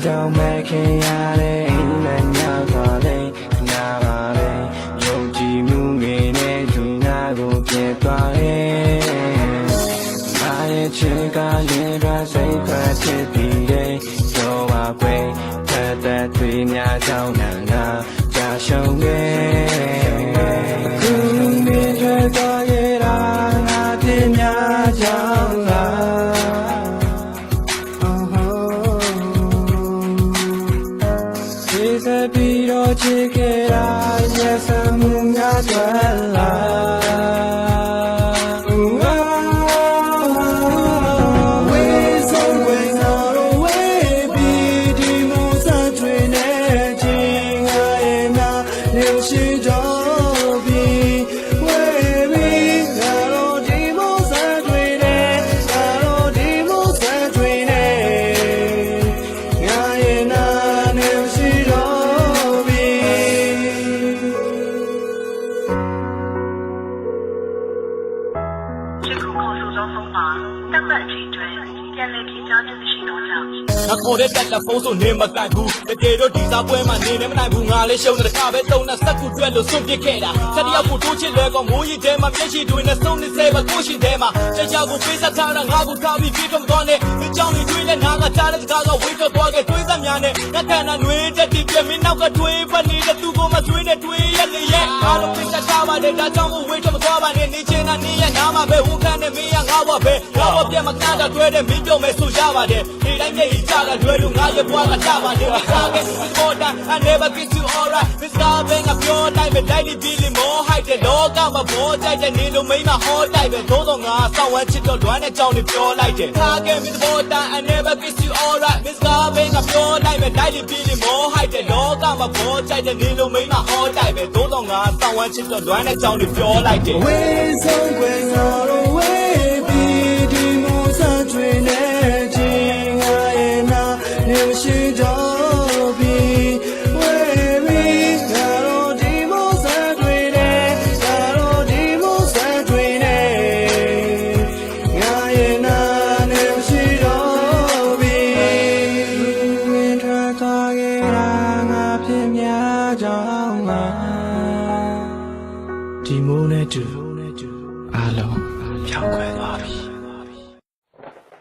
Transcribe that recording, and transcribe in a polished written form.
ကြောင့်မဲ့ခင်ရတဲ့အိမ်မက်များစွာလေးနာပါလေယုံကြည်မှုငယ်နဲ့သူနာကိုပြည့်သွားရဲ့မာရဲ့ချစ်ကရင်ရစိတ်ခွက်ဖြစ်ပြီးတဲ့ရောပါခွေထက်တဲ့တွေများကြောင့်နာကြာရှုံးခဲ့ခုမြင်ထွက်သွားရဲ့ရာငါပြင်းများကြောင့်ပြီးတော့ချစ်ခဲ့တာရဲ့ဆမ်းမှုများစွာလာဝေးဆုံးဝေးတော်ဝေးပြီးဒီမိုးစားထွေနဲ့ချင်းငါရဲ့နာနေရှိတော်ပြီးဝေးပြီးငါတို့ဒီမိုးစားထွေနဲ့ငါတို့ဒီမိုးစားထွေနဲ့ငါရဲ့နာနေရှိတော်ငါခေါ်တဲ့တက်လက်ဖုန်းဆိုနေမကိုက်ဘူးတကယ်တော့ဒီစားပွဲမှာနေနေမနိုင်ဘူးငါလေးရှုံးတဲ့တခါပဲတုံနဲ့စက်ကူတွက်လို့စွန့်ပစ်ခဲ့တာဆက်တယောက်ကိုတိုးချစ်လွယ်ကောမိုးရီထဲမှာမျက်ရှိတွေနဲ့စုံနေစေပါကိုရှင်ထဲမှာချက်ချောက်ကိုပေးဆက်ထားတာငါကိုထားပြီးပြေးတော့မသွားနဲ့ဒီကြောင်တွေတွေးနဲ့နားကကြားတဲ့စကားကဝေးထွက်သွားခဲ့တွေးသက်များနဲ့ငါခန္ဓာနှွေးတက်ပြီးပြမင်းနောက်ကတွေးပတ်နေတဲ့သူကိုမဆွေးနဲ့တွေးရက်လေရဲ့အားလုံးပေးဆက်ထားပါတယ်ဒါကြောင့်ကိုဝေးထွက်မသွားပါနဲ့နေချင်တာနေရနားမှာပဲဝန်ခံနဲ့မင်းရငါ့ဘပဲငါ့ဘပြတ်မကားတာတွဲတဲ့မင်းပြုံးမယ်ဆိုရပါတယ်ဒီတိုင်းနဲ့ကြတာတွဲလို့ငါရဲ့ဘွားကကြပါတယ်စားခဲ့ဒီပေါ်တာ I never kiss you alright this guy been a pure life but daily feeling more high တဲ့လောကမှာပေါ်ကြိုက်တဲ့နေလို့မိမဟောတိုက်ပဲသို့တော့ငါစောင့်ဝမ်းချစ်တော့လွမ်းတဲ့ကြောင်တွေပြောလိုက်တယ်စားခဲ့ဒီပေါ်တာ I never kiss you alright this guy been a pure life but daily feeling more high တဲ့လောကမှာပေါ်ကြိုက်တဲ့နေလို့မိမဟောတိုက်ပဲသို့တော့ငါစောင့်ဝမ်းချစ်တော့လွမ်းတဲ့ကြောင်တွေပြောလိုက်တယ် ဝေးဆုံးခွေတော်ဝေးပြီးဒီမိုးစားထွေနဲ့ချင်းငါရဲ့နာနေရှိတော်ပြီးဝေးပြီးငါတို့ဒီမိုးစားထွေနဲ့ငါတို့ဒီမိုးစားထွေနဲ့ငါရဲ့နာနေရှိတော်ပြီးဝင်ထွက်သွားခဲ့တာငါဖြစ်များကြောင်းလားဒီမိုးနဲ့တူ